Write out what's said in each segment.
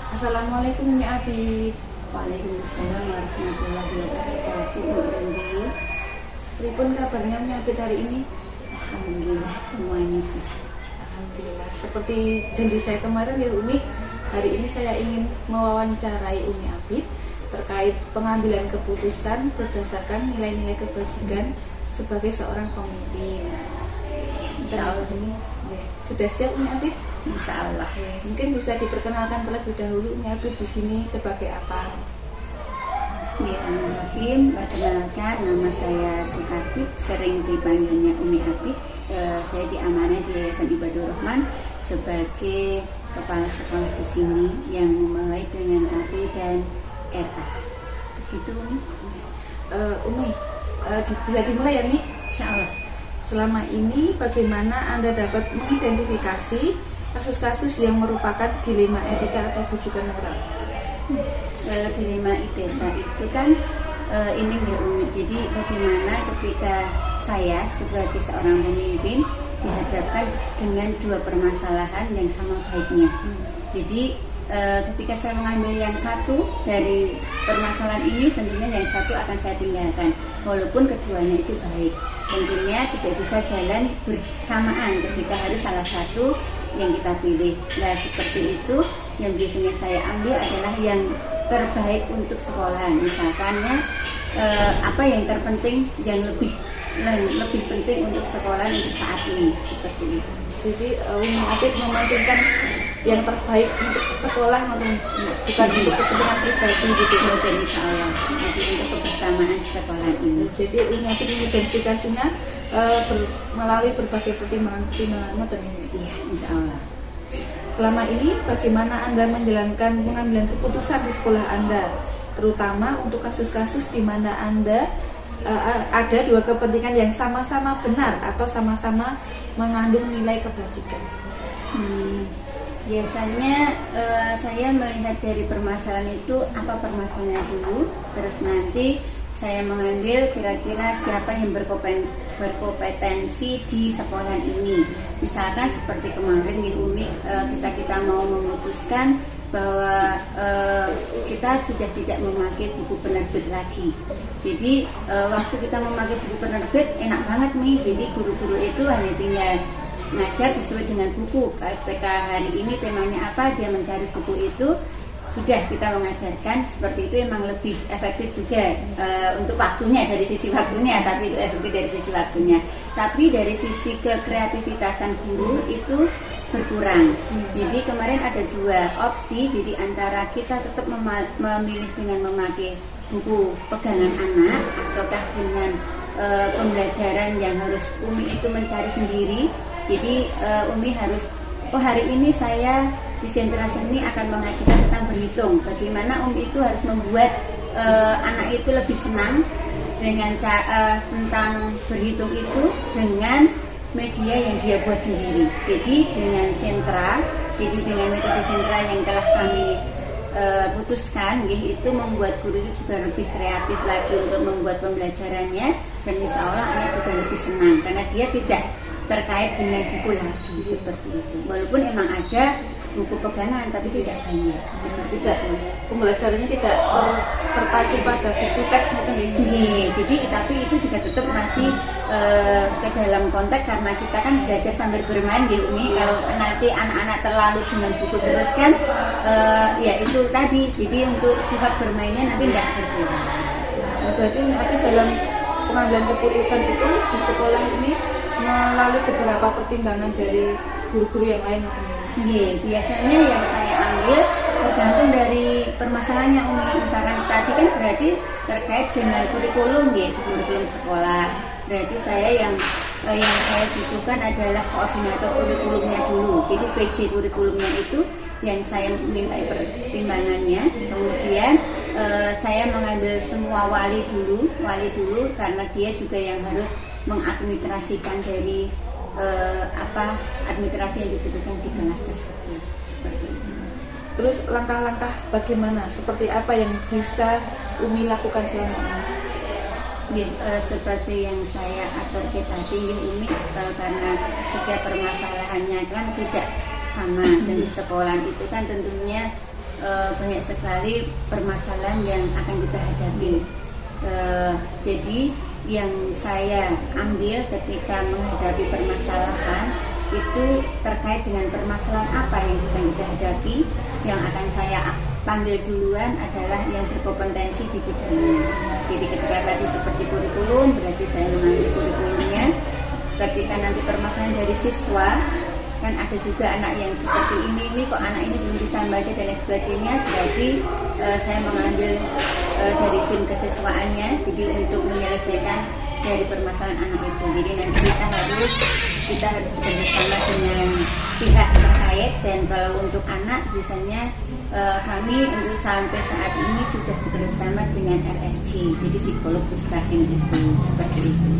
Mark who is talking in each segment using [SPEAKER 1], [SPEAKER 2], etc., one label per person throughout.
[SPEAKER 1] Assalamualaikum Umi Abi.
[SPEAKER 2] Waalaikumsalam warahmatullahi wabarakatuh.
[SPEAKER 1] Pripun kabarnya Umi Abi hari ini?
[SPEAKER 2] Alhamdulillah semuanya sih.
[SPEAKER 1] Alhamdulillah. Seperti janji saya kemarin ya Umi, hari ini saya ingin mewawancarai Umi Abi terkait pengambilan keputusan berdasarkan nilai-nilai kebajikan sebagai seorang pemimpin.
[SPEAKER 2] Insya Allah ini
[SPEAKER 1] Sudah siap Umi Abi?
[SPEAKER 2] Insya Allah.
[SPEAKER 1] Mungkin bisa diperkenalkan terlebih dahulu Umi Abi di sini sebagai apa?
[SPEAKER 2] Bismillahirrahmanirrahim. Perkenalkan, nama saya Sukarti, sering dipanggilnya Umi Abi. Saya diamanai di Yayasan Ibadur Rahman sebagai kepala sekolah di sini yang memulai dengan KP dan RA. Begitu Umi.
[SPEAKER 1] Umi, bisa dimulai ya Mi?
[SPEAKER 2] Insya Allah.
[SPEAKER 1] Selama ini bagaimana Anda dapat mengidentifikasi kasus-kasus yang merupakan dilema etika atau bujukan moral?
[SPEAKER 2] Dilema etika itu kan ini Umi. Jadi bagaimana ketika saya sebagai seorang pemimpin dihadapkan dengan dua permasalahan yang sama baiknya. Jadi ketika saya mengambil yang satu dari permasalahan ini, tentunya yang satu akan saya tinggalkan walaupun keduanya itu baik. Tentunya tidak bisa jalan bersamaan ketika harus salah satu yang kita pilih. Nah seperti itu yang biasanya saya ambil adalah yang terbaik untuk sekolah. Misalkannya apa yang terpenting, yang lebih penting untuk sekolah untuk saat ini, seperti itu.
[SPEAKER 1] Jadi Umi Abi mementingkan yang terbaik untuk sekolah, bukan untuk kepentingan pribadi gitu.
[SPEAKER 2] Betul, insya Allah nanti untuk kebersamaan sekolah ini.
[SPEAKER 1] Jadi Umi Abi mengidentifikasinya melalui berbagai pertimbangan dan
[SPEAKER 2] Iya, insya Allah.
[SPEAKER 1] Selama ini bagaimana Anda menjalankan pengambilan keputusan di sekolah Anda, terutama untuk kasus-kasus di mana Anda ada dua kepentingan yang sama-sama benar atau sama-sama mengandung nilai kebajikan?
[SPEAKER 2] Biasanya saya melihat dari permasalahan itu apa permasalahannya dulu, terus nanti saya mengambil kira-kira siapa yang berkompetensi di sekolah ini. Misalkan seperti kemarin di Umi, kita mau memutuskan bahwa kita sudah tidak memakai buku penerbit lagi. Jadi waktu kita memakai buku penerbit enak banget nih. Jadi guru-guru itu hanya tinggal ngajar sesuai dengan buku. Ketika hari ini temanya apa, dia mencari buku itu, sudah kita mengajarkan. Seperti itu emang lebih efektif juga untuk waktunya, dari sisi waktunya, tapi itu efektif dari sisi waktunya. Tapi dari sisi kekreativitasan guru itu berkurang. Jadi kemarin ada dua opsi, jadi antara kita tetap memilih dengan memakai buku pegangan anak ataukah dengan pembelajaran yang harus Umi itu mencari sendiri. Jadi Umi harus, hari ini saya di sentra seni akan mengajarkan tentang berhitung. Bagaimana Umi itu harus membuat anak itu lebih senang dengan tentang berhitung itu dengan media yang dia buat sendiri. Jadi dengan sentra, jadi dengan metode sentra yang telah kami putuskan, itu membuat guru itu juga lebih kreatif lagi untuk membuat pembelajarannya, dan insya Allah anak juga lebih senang karena dia tidak terkait dengan buku lagi, seperti itu. Walaupun emang ada buku pegangan tapi tidak banyak, seperti itu.
[SPEAKER 1] Pembelajarannya tidak terpacu pada buku teks mungkin
[SPEAKER 2] ini. Jadi tapi itu juga tetap masih ke dalam konteks, karena kita kan belajar sambil bermain di Umi. Kalau nanti anak-anak terlalu dengan buku terus kan ya itu tadi. Jadi untuk sifat bermainnya nanti tidak berkurang.
[SPEAKER 1] Berarti tapi dalam pengambilan keputusan itu di sekolah ini melalui beberapa pertimbangan dari guru-guru yang lain.
[SPEAKER 2] Iya, biasanya yang saya ambil tergantung dari permasalahannya Umi. Misalkan tadi kan berarti terkait dengan kurikulum, kurikulum sekolah. Berarti saya yang saya butuhkan adalah koordinator kurikulumnya dulu. Jadi PJ kurikulumnya itu yang saya minta pertimbangannya. Kemudian saya mengambil semua wali dulu karena dia juga yang harus mengadministrasikan dari administrasi yang dibutuhkan di kelas tersebut, seperti itu.
[SPEAKER 1] Terus langkah-langkah bagaimana, seperti apa yang bisa Umi lakukan selama ini?
[SPEAKER 2] Seperti yang saya atur tadi Umi, karena setiap permasalahannya kan tidak sama, dan di sekolah itu kan tentunya banyak sekali permasalahan yang akan kita hadapi. Jadi yang saya ambil ketika menghadapi permasalahan itu terkait dengan permasalahan apa yang sedang kita hadapi. Yang akan saya panggil duluan adalah yang berkompetensi di bidangnya. Jadi ketika tadi seperti kurikulum, berarti saya mengambil kurikulumnya. Ketika nanti permasalahan dari siswa, kan ada juga anak yang seperti ini kok anak ini belum bisa membaca dan lain sebagainya, berarti saya mengambil dari tim kesiswaannya, jadi untuk menyelesaikan dari permasalahan anak itu. Jadi nanti kita harus bekerjasama dengan pihak terkait, dan kalau untuk anak biasanya kami untuk sampai saat ini sudah bekerjasama dengan RSC, jadi psikolog puskesmas itu seperti itu.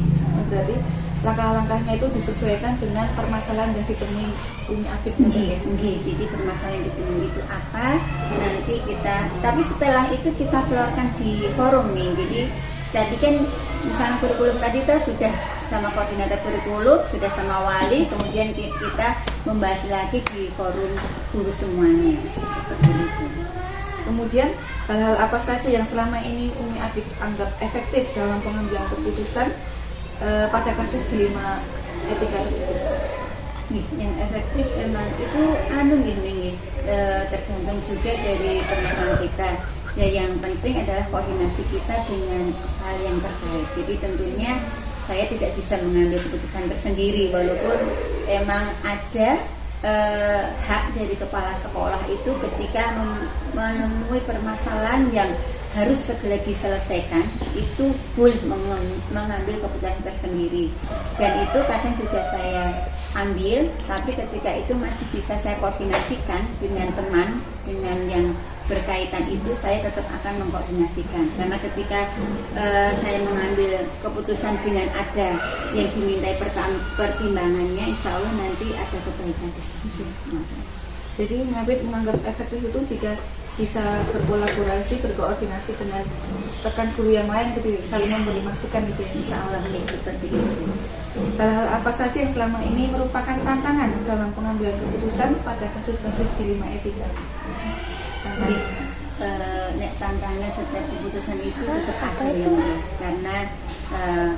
[SPEAKER 1] Berarti langkah-langkahnya itu disesuaikan dengan permasalahan yang ditemui Umi Apit.
[SPEAKER 2] Jadi permasalahan yang ditemui itu apa, nanti kita, tapi setelah itu kita keluarkan di forum nih. Jadi tadi kan misalnya kurikulum tadi kita sudah sama koordinator kurikulum, sudah sama wali, kemudian kita membahas lagi di forum guru semuanya seperti itu.
[SPEAKER 1] Kemudian hal-hal apa saja yang selama ini Umi Apit anggap efektif dalam pengambilan keputusan pada kasus dilema etika tersebut?
[SPEAKER 2] Yang efektif emang itu tergantung juga dari permasalahan kita. Ya, yang penting adalah koordinasi kita dengan hal yang terkait. Jadi tentunya saya tidak bisa mengambil keputusan tersendiri, walaupun emang ada hak dari kepala sekolah itu ketika menemui permasalahan yang harus segera diselesaikan, itu boleh mengambil keputusan tersendiri, dan itu kadang juga saya ambil, tapi ketika itu masih bisa saya koordinasikan dengan teman, dengan yang berkaitan itu saya tetap akan mengkoordinasikan, karena ketika saya mengambil keputusan dengan ada yang dimintai pertimbangannya, insya Allah nanti ada kebaikan di sana.
[SPEAKER 1] Jadi Mabit menganggap efektif itu jika bisa berkolaborasi, berkoordinasi dengan rekan guru yang lain gitu, saling memberi masukan gitu ya.
[SPEAKER 2] Insya Allah seperti itu.
[SPEAKER 1] Hal-hal apa saja yang selama ini merupakan tantangan dalam pengambilan keputusan pada kasus-kasus dilema etika?
[SPEAKER 2] Tantangan setiap keputusan itu tetap ada ya, karena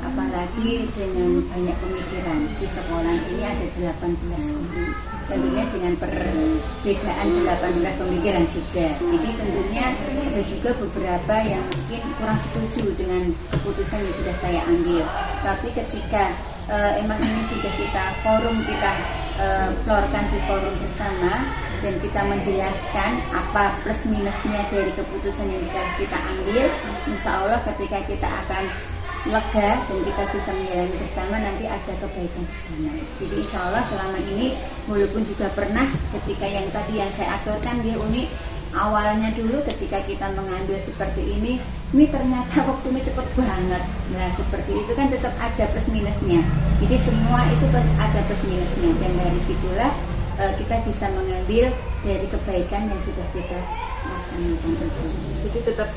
[SPEAKER 2] apalagi dengan banyak pemikiran di sekolah ini ada 18 guru, tentunya dengan perbedaan 18 pemikiran juga. Jadi tentunya ada juga beberapa yang mungkin kurang setuju dengan keputusan yang sudah saya ambil. Tapi ketika emang ini sudah kita florkan di forum bersama, dan kita menjelaskan apa plus minusnya dari keputusan yang kita ambil, insya Allah ketika kita akan lega dan kita bisa menjalani bersama, nanti ada kebaikan di sana. Jadi insya Allah selama ini, walaupun juga pernah ketika yang tadi yang saya aturkan dia Umi, awalnya dulu ketika kita mengambil seperti ini ternyata waktunya cepat banget. Nah seperti itu kan tetap ada plus minusnya. Jadi semua itu ada plus minusnya, dan dari situlah kita bisa mengambil dari kebaikan yang sudah kita laksanakan.
[SPEAKER 1] Jadi tetap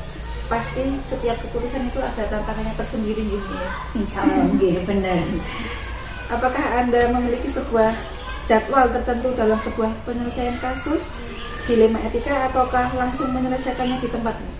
[SPEAKER 1] pasti setiap keputusan itu ada tantangannya tersendiri gitu ya.
[SPEAKER 2] Insya Allah, benar.
[SPEAKER 1] Apakah Anda memiliki sebuah jadwal tertentu dalam sebuah penyelesaian kasus dilema etika, ataukah langsung menyelesaikannya di tempatnya?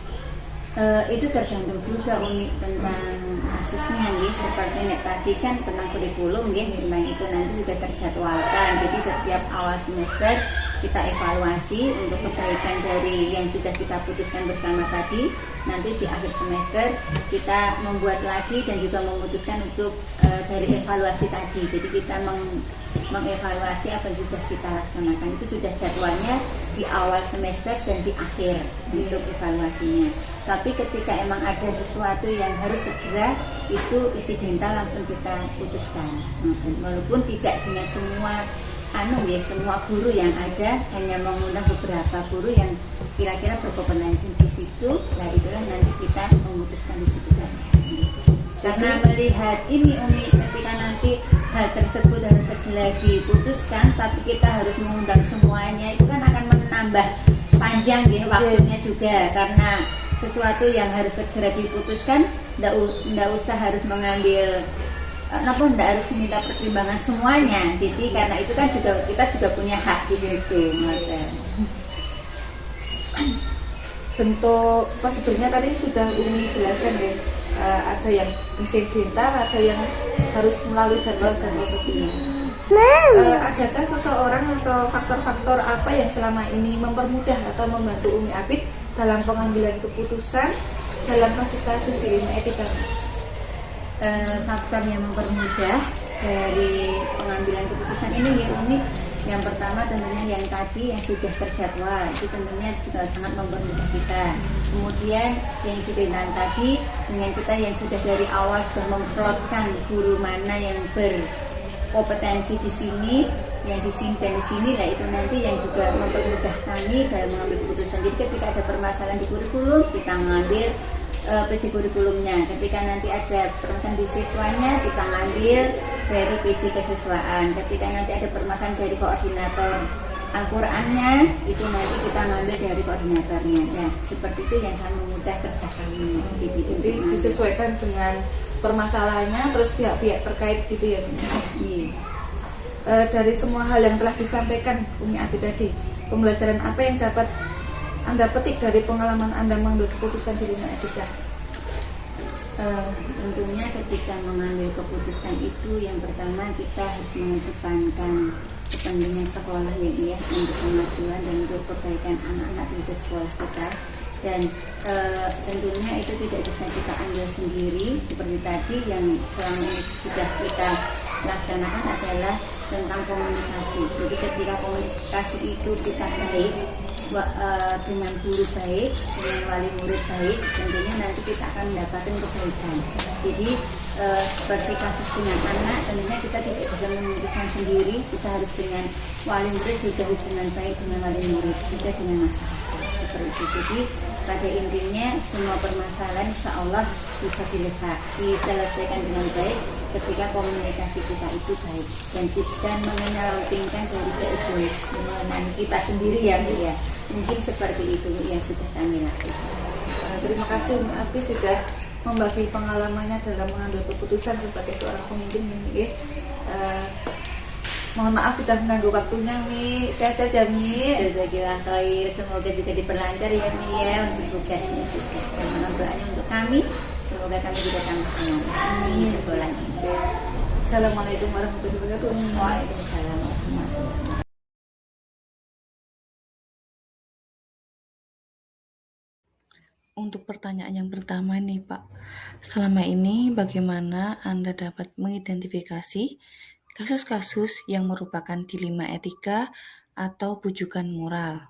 [SPEAKER 2] Itu tergantung juga Umi tentang kasusnya nih, seperti tadi kan tentang kurikulum memang itu nanti juga terjadwalkan. Jadi setiap awal semester kita evaluasi untuk kebaikan dari yang sudah kita putuskan bersama tadi. Nanti di akhir semester kita membuat lagi dan juga memutuskan untuk dari evaluasi tadi. Jadi kita mengevaluasi apa yang sudah kita laksanakan, itu sudah jadwalnya di awal semester dan di akhir untuk evaluasinya. Tapi ketika emang ada sesuatu yang harus segera, itu insidental langsung kita putuskan. Walaupun tidak dengan semua semua guru yang ada, hanya mengundang beberapa guru yang kira-kira berkompetensi di situ. Nah itulah nanti kita memutuskan di situ saja. Karena melihat ini Umi, ketika nanti hal tersebut harus segera diputuskan, tapi kita harus mengundang semuanya, itu kan akan menambah panjang waktunya juga. Karena sesuatu yang harus segera diputuskan, tidak usah harus mengambil tidak harus minta pertimbangan semuanya. Jadi karena itu kan juga kita juga punya hak di situ.
[SPEAKER 1] Bentuk prosedurnya tadi sudah Umi jelaskan ya. Ada yang insidental, ada yang harus melalui jadwal-jadwal tertentu. Adakah seseorang atau faktor-faktor apa yang selama ini mempermudah atau membantu Umi Abid dalam pengambilan keputusan dalam kasus-kasus di lima etika?
[SPEAKER 2] Faktor yang mempermudah dari pengambilan keputusan ini ya Umi, yang pertama tentunya yang tadi yang sudah terjadwal itu tentunya juga sangat mempermudah kita. Kemudian yang insidental tadi dengan kita yang sudah dari awal sudah memplotkan guru mana yang berkompetensi di sini, yang di sini dan di sini lah, itu nanti yang juga mempermudah kami dalam mengambil keputusan. Jadi ketika ada permasalahan di kurikulum kita mengambil PJ kurikulumnya, ketika nanti ada permasalahan di siswanya kita ngambil dari PJ kesiswaan, ketika nanti ada permasalahan dari koordinator Al-Qurannya itu nanti kita ngambil dari koordinatornya. Ya, seperti itu yang sangat mudah kerja kami.
[SPEAKER 1] Jadi disesuaikan dengan permasalahannya, terus pihak-pihak terkait gitu ya.
[SPEAKER 2] Iya.
[SPEAKER 1] Dari semua hal yang telah disampaikan Umi Abid tadi, pembelajaran apa yang dapat Anda petik dari pengalaman Anda mengambil keputusan di lima etika?
[SPEAKER 2] Tentunya ketika mengambil keputusan itu yang pertama kita harus mengedepankan kepentingan sekolah ya, untuk kemajuan dan untuk kebaikan anak-anak di sekolah kita. Dan tentunya itu tidak bisa kita ambil sendiri, seperti tadi yang selama ini sudah kita laksanakan adalah tentang komunikasi. Jadi ketika komunikasi itu kita baik dengan guru baik, dengan wali murid baik, tentunya nanti kita akan mendapatkan kebaikan. Jadi seperti kasus dengan anak, tentunya kita tidak bisa memutuskan sendiri, kita harus dengan wali murid juga hubungan baik dengan wali murid, juga dengan masyarakat, seperti itu. Jadi pada intinya semua permasalahan insya Allah bisa diselesaikan dengan baik ketika komunikasi kita itu baik dan kita mengenyampingkan dari keislaman kita sendiri ya. Mungkin seperti itu yang sudah kami lakukan.
[SPEAKER 1] Terima kasih Umi Abid sudah membagi pengalamannya dalam mengambil keputusan sebagai seorang pemimpin ini. Mohon maaf sudah mengganggu waktunya Mi. Sehat saja Mi.
[SPEAKER 2] Jazakallah khair. Semoga juga diperlancar ya Mi ya untuk tugasnya juga. Dan mohon doanya untuk kami. Semoga kami juga tambah semangat di sekolah ini.
[SPEAKER 1] Assalamualaikum warahmatullahi wabarakatuh.
[SPEAKER 2] Waalaikumsalam warahmatullahi wabarakatuh.
[SPEAKER 1] Untuk pertanyaan yang pertama nih Pak, selama ini bagaimana Anda dapat mengidentifikasi kasus-kasus yang merupakan dilema etika atau bujukan moral?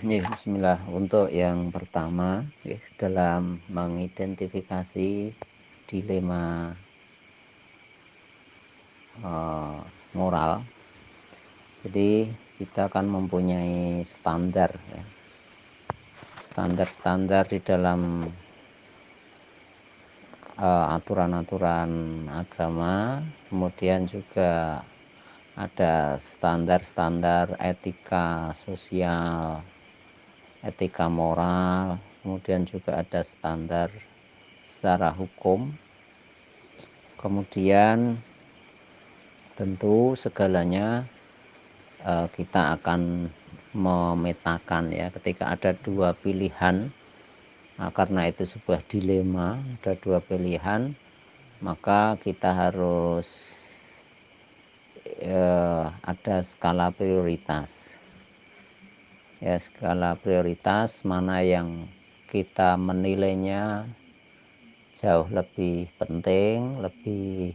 [SPEAKER 3] Ya, bismillah. Untuk yang pertama ya, dalam mengidentifikasi dilema moral, jadi kita akan mempunyai standar ya. Standar-standar di dalam aturan-aturan agama, kemudian juga ada standar-standar etika sosial, etika moral, kemudian juga ada standar secara hukum. Kemudian tentu segalanya kita akan memetakan ya, ketika ada dua pilihan. Nah, karena itu sebuah dilema, ada dua pilihan, maka kita harus ada skala prioritas. Ya, skala prioritas mana yang kita menilainya jauh lebih penting, lebih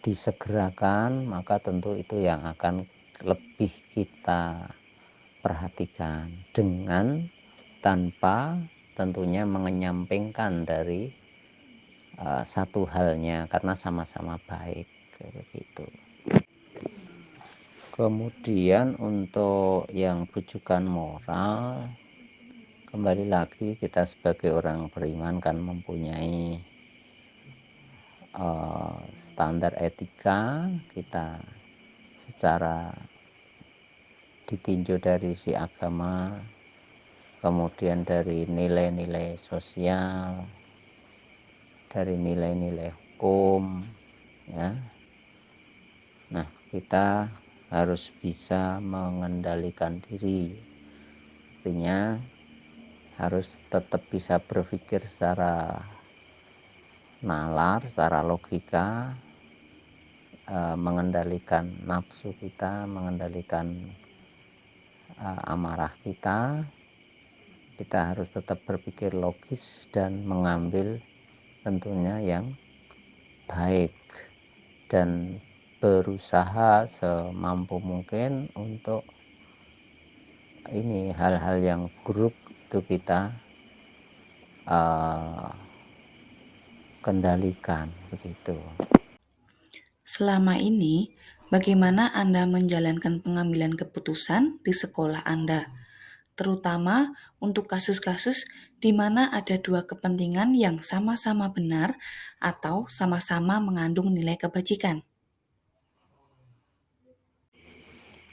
[SPEAKER 3] disegerakan, maka tentu itu yang akan lebih kita perhatikan dengan tanpa tentunya mengenyampingkan dari satu halnya karena sama-sama baik begitu. Kemudian untuk yang bujukan moral, kembali lagi kita sebagai orang beriman kan mempunyai standar etika, kita secara ditinjau dari si agama, kemudian dari nilai-nilai sosial, dari nilai-nilai hukum ya. Nah, kita harus bisa mengendalikan diri. Artinya harus tetap bisa berpikir secara nalar, secara logika, mengendalikan nafsu kita, mengendalikan amarah kita. Kita harus tetap berpikir logis dan mengambil tentunya yang baik dan berusaha semampu mungkin untuk ini hal-hal yang buruk itu kita uh, kendalikan begitu.
[SPEAKER 1] Selama ini, bagaimana Anda menjalankan pengambilan keputusan di sekolah Anda, terutama untuk kasus-kasus di mana ada dua kepentingan yang sama-sama benar atau sama-sama mengandung nilai kebajikan?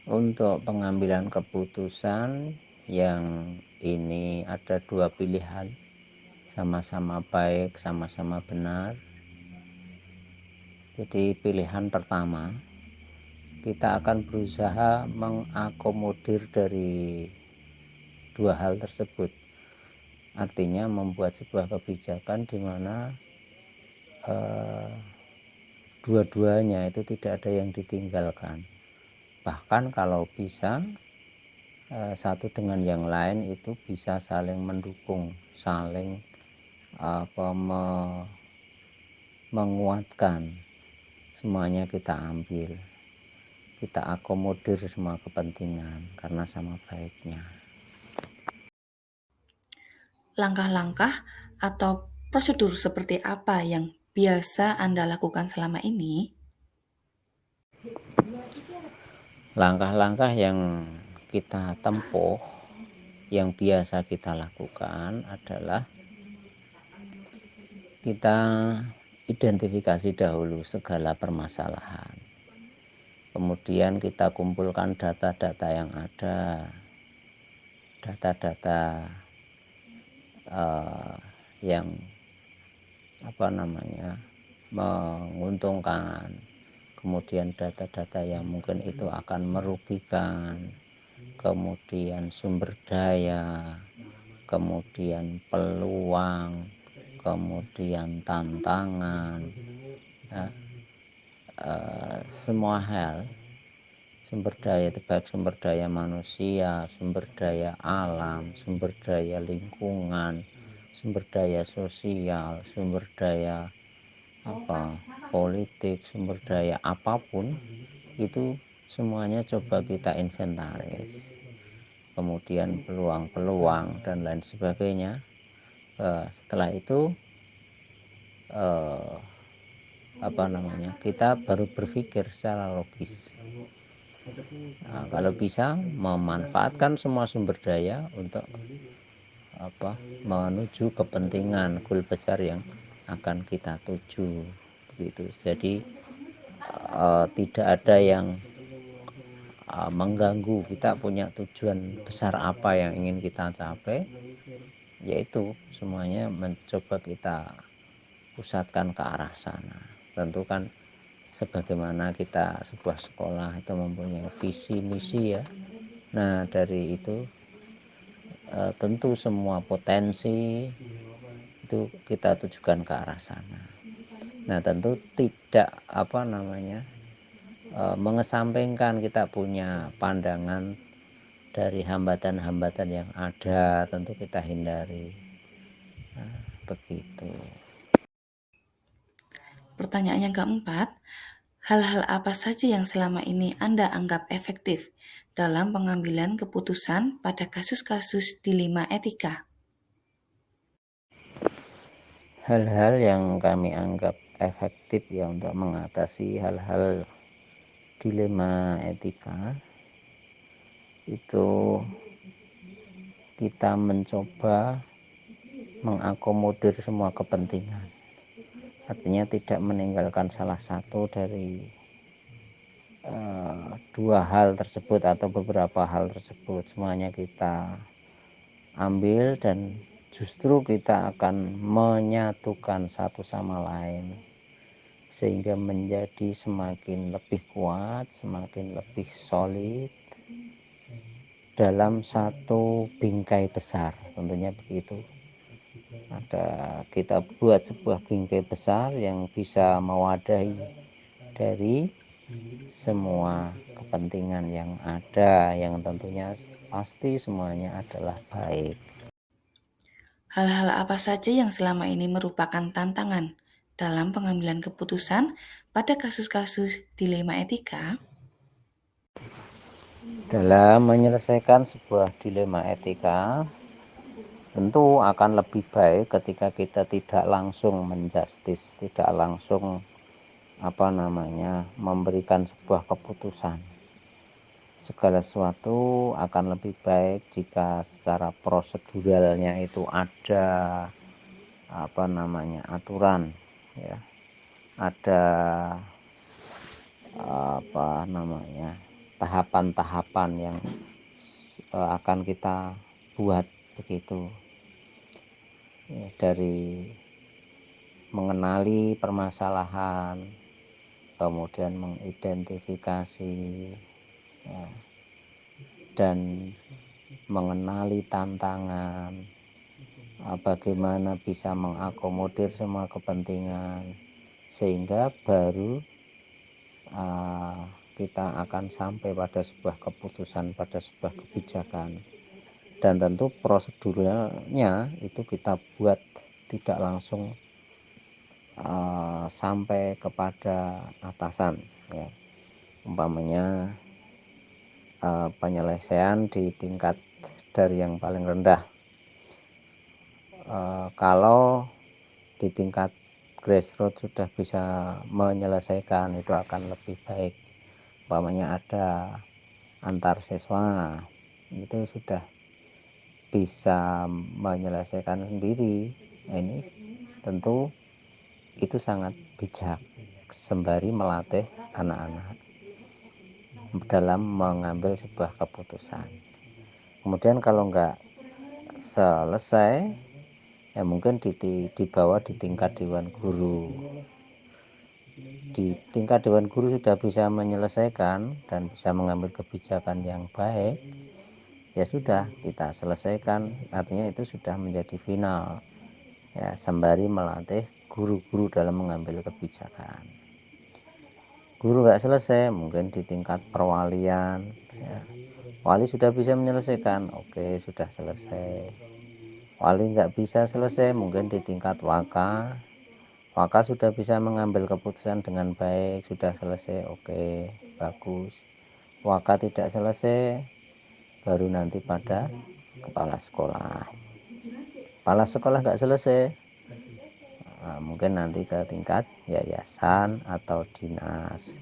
[SPEAKER 3] Untuk pengambilan keputusan yang ini ada dua pilihan, sama-sama baik, sama-sama benar. Jadi pilihan pertama, kita akan berusaha mengakomodir dari dua hal tersebut. Artinya membuat sebuah kebijakan di mana dua-duanya itu tidak ada yang ditinggalkan. Bahkan kalau bisa satu dengan yang lain itu bisa saling mendukung, saling menguatkan. Semuanya kita ambil, kita akomodir semua kepentingan karena sama baiknya.
[SPEAKER 1] Langkah-langkah atau prosedur seperti apa yang biasa Anda lakukan selama ini?
[SPEAKER 3] Langkah-langkah yang kita tempuh, yang biasa kita lakukan adalah kita identifikasi dahulu segala permasalahan. Kemudian kita kumpulkan data-data yang ada, data-data yang menguntungkan, kemudian data-data yang mungkin itu akan merugikan, kemudian sumber daya, kemudian peluang, kemudian tantangan, semua hal sumber daya, baik sumber daya manusia, sumber daya alam, sumber daya lingkungan, sumber daya sosial, sumber daya politik, sumber daya apapun itu semuanya coba kita inventaris, kemudian peluang-peluang dan lain sebagainya. Setelah itu kita baru berpikir secara logis. Kalau bisa memanfaatkan semua sumber daya untuk menuju kepentingan goal besar yang akan kita tuju begitu. Jadi tidak ada yang mengganggu kita punya tujuan besar apa yang ingin kita capai, yaitu semuanya mencoba kita pusatkan ke arah sana. Tentu kan sebagaimana kita sebuah sekolah itu mempunyai visi misi ya. Nah dari itu tentu semua potensi itu kita tujukan ke arah sana. Nah tentu tidak mengesampingkan kita punya pandangan dari hambatan-hambatan yang ada, tentu kita hindari. Begitu.
[SPEAKER 1] Pertanyaan yang keempat, hal-hal apa saja yang selama ini Anda anggap efektif dalam pengambilan keputusan pada kasus-kasus dilema etika?
[SPEAKER 3] Hal-hal yang kami anggap efektif ya untuk mengatasi hal-hal dilema etika itu kita mencoba mengakomodir semua kepentingan. Artinya tidak meninggalkan salah satu dari dua hal tersebut atau beberapa hal tersebut. Semuanya kita ambil dan justru kita akan menyatukan satu sama lain sehingga menjadi semakin lebih kuat, semakin lebih solid dalam satu bingkai besar, tentunya begitu. Kita buat sebuah bingkai besar yang bisa mewadahi dari semua kepentingan yang ada, yang tentunya pasti semuanya adalah baik.
[SPEAKER 1] Hal-hal apa saja yang selama ini merupakan tantangan dalam pengambilan keputusan pada kasus-kasus dilema etika?
[SPEAKER 3] Dalam menyelesaikan sebuah dilema etika, tentu akan lebih baik ketika kita tidak langsung menjustis, tidak langsung memberikan sebuah keputusan. Segala sesuatu akan lebih baik jika secara proseduralnya itu ada aturan, ya, ada tahapan-tahapan yang akan kita buat begitu, ya, dari mengenali permasalahan, kemudian mengidentifikasi, ya, dan mengenali tantangan, bagaimana bisa mengakomodir semua kepentingan, sehingga baru kita akan sampai pada sebuah keputusan, pada sebuah kebijakan. Dan tentu prosedurnya itu kita buat tidak langsung sampai kepada atasan, ya. Umpamanya penyelesaian di tingkat dari yang paling rendah. Kalau di tingkat grassroots sudah bisa menyelesaikan, itu akan lebih baik. Umpamanya ada antar siswa, itu sudah bisa menyelesaikan sendiri. Nah, ini tentu itu sangat bijak sembari melatih anak-anak dalam mengambil sebuah keputusan. Kemudian kalau enggak selesai, ya mungkin dibawa di tingkat dewan guru. Di tingkat dewan guru sudah bisa menyelesaikan dan bisa mengambil kebijakan yang baik, ya sudah kita selesaikan, artinya itu sudah menjadi final, ya, sembari melatih guru-guru dalam mengambil kebijakan. Guru nggak selesai, mungkin di tingkat perwalian, ya. Wali sudah bisa menyelesaikan, oke, sudah selesai. Wali nggak bisa selesai, mungkin di tingkat waka. Waka sudah bisa mengambil keputusan dengan baik, sudah selesai, oke, bagus. Waka tidak selesai, baru nanti pada kepala sekolah. Kepala sekolah nggak selesai, mungkin nanti ke tingkat yayasan atau dinas,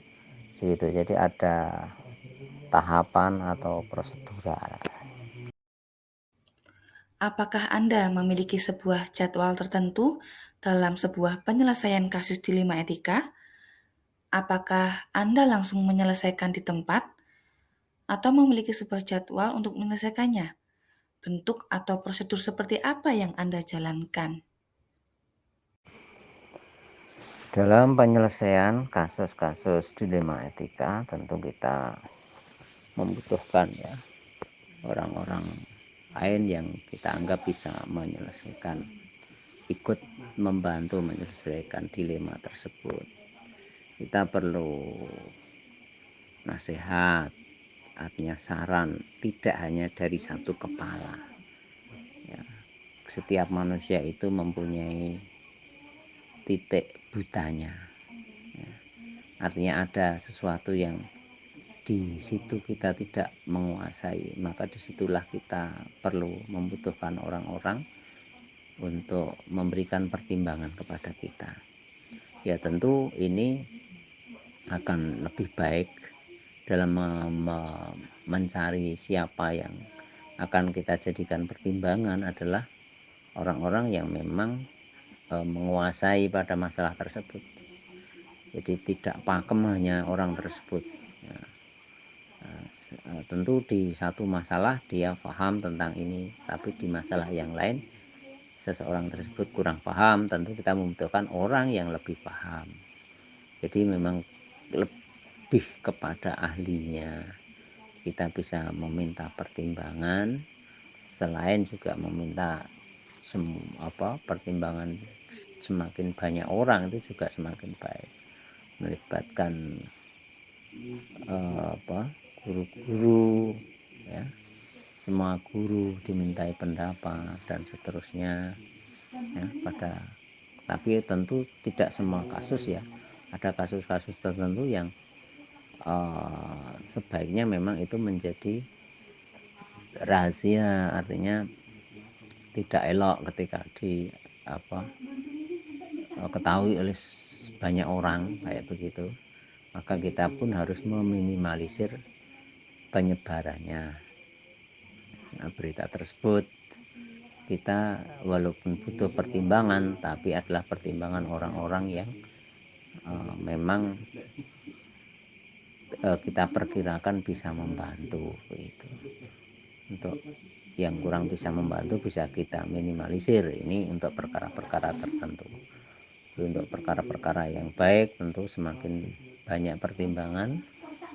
[SPEAKER 3] gitu. Jadi ada tahapan atau prosedural.
[SPEAKER 1] Apakah Anda memiliki sebuah jadwal tertentu dalam sebuah penyelesaian kasus dilema etika? Apakah Anda langsung menyelesaikan di tempat atau memiliki sebuah jadwal untuk menyelesaikannya? Bentuk atau prosedur seperti apa yang Anda jalankan?
[SPEAKER 3] Dalam penyelesaian kasus-kasus dilema etika, tentu kita membutuhkan, ya, orang-orang lain yang kita anggap bisa menyelesaikan, ikut membantu menyelesaikan dilema tersebut. Kita perlu nasihat, artinya saran, tidak hanya dari satu kepala, ya. Setiap manusia itu mempunyai titik butanya, ya. Artinya ada sesuatu yang di situ kita tidak menguasai, maka disitulah kita perlu membutuhkan orang-orang untuk memberikan pertimbangan kepada kita. Ya, tentu ini akan lebih baik dalam mencari siapa yang akan kita jadikan pertimbangan adalah orang-orang yang memang menguasai pada masalah tersebut. Jadi tidak pakem hanya orang tersebut, ya. Tentu di satu masalah dia paham tentang ini, tapi di masalah yang lain seseorang tersebut kurang paham, tentu kita membutuhkan orang yang lebih paham. Jadi memang lebih kepada ahlinya. Kita bisa meminta pertimbangan, selain juga meminta pertimbangan semakin banyak orang itu juga semakin baik. Melibatkan guru-guru, ya, semua guru dimintai pendapat dan seterusnya, ya, tapi tentu tidak semua kasus, ya. Ada kasus-kasus tertentu yang sebaiknya memang itu menjadi rahasia, artinya tidak elok ketika ketahui oleh banyak orang kayak begitu. Maka kita pun harus meminimalisir penyebarannya. Nah, berita tersebut kita walaupun butuh pertimbangan, tapi adalah pertimbangan orang-orang yang memang kita perkirakan bisa membantu begitu. Untuk yang kurang bisa membantu bisa kita minimalisir. Ini untuk perkara-perkara tertentu. Untuk perkara-perkara yang baik tentu semakin banyak pertimbangan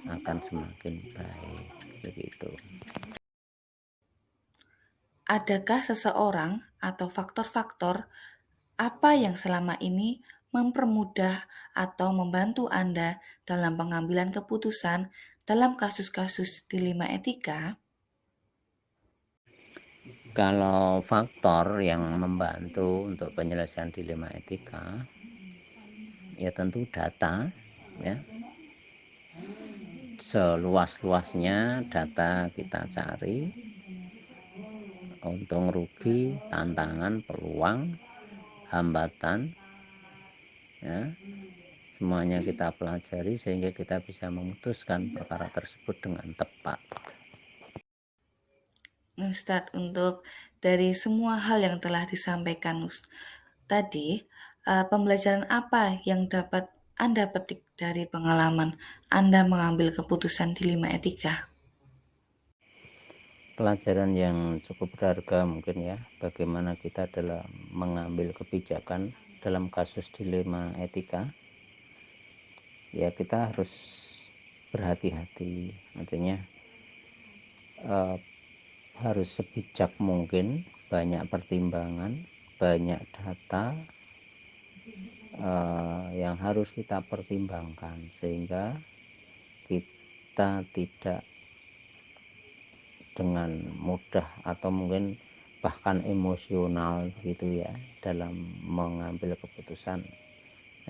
[SPEAKER 3] akan semakin baik begitu.
[SPEAKER 1] Adakah seseorang atau faktor-faktor apa yang selama ini mempermudah atau membantu Anda dalam pengambilan keputusan dalam kasus-kasus dilema etika?
[SPEAKER 3] Kalau faktor yang membantu untuk penyelesaian dilema etika, ya tentu data, ya. Seluas-luasnya data kita cari, untung rugi, tantangan, peluang, hambatan, ya, semuanya kita pelajari sehingga kita bisa memutuskan perkara tersebut dengan tepat.
[SPEAKER 1] Ustadz, untuk dari semua hal yang telah disampaikan tadi, pembelajaran apa yang dapat Anda petik dari pengalaman Anda mengambil keputusan dilema etika?
[SPEAKER 3] Pelajaran yang cukup berharga mungkin, ya, bagaimana kita dalam mengambil kebijakan dalam kasus dilema etika. Ya, kita harus berhati-hati, artinya harus sebijak mungkin, banyak pertimbangan, banyak data yang harus kita pertimbangkan sehingga kita tidak dengan mudah atau mungkin bahkan emosional gitu, ya, dalam mengambil keputusan.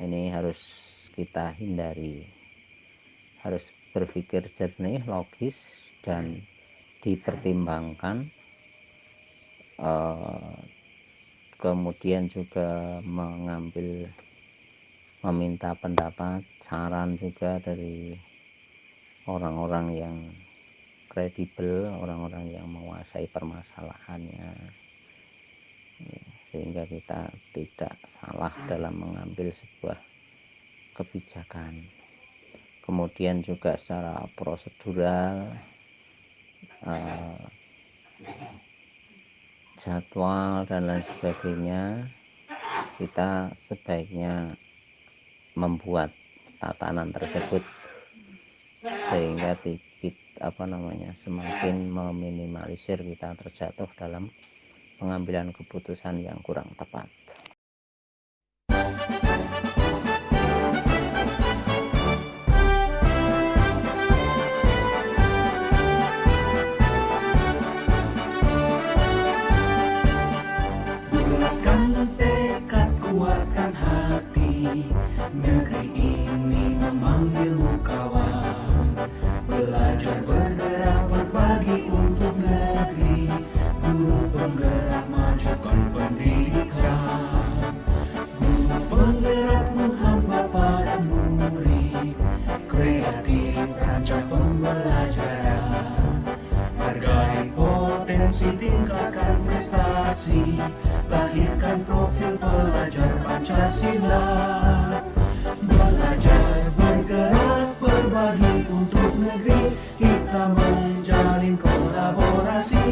[SPEAKER 3] Ini harus kita hindari, harus berpikir jernih, logis, dan dipertimbangkan, kemudian juga meminta pendapat, saran juga dari orang-orang yang kredibel, orang-orang yang menguasai permasalahannya, sehingga kita tidak salah dalam mengambil sebuah kebijakan. Kemudian juga secara prosedural, jadwal dan lain sebagainya, kita sebaiknya membuat tatanan tersebut sehingga semakin meminimalisir kita terjatuh dalam pengambilan keputusan yang kurang tepat.
[SPEAKER 4] Negeri ini memanggilmu kawan, belajar bergerak berbagi untuk negeri, guru penggerak majukan pendidikan, guru penggerak menghamba pada murid, kreatif rancang pembelajaran, hargai potensi tingkatkan prestasi, lahirkan profil pelajar Pancasila. Belajar bergerak berbagi untuk negeri, kita menjalin kolaborasi.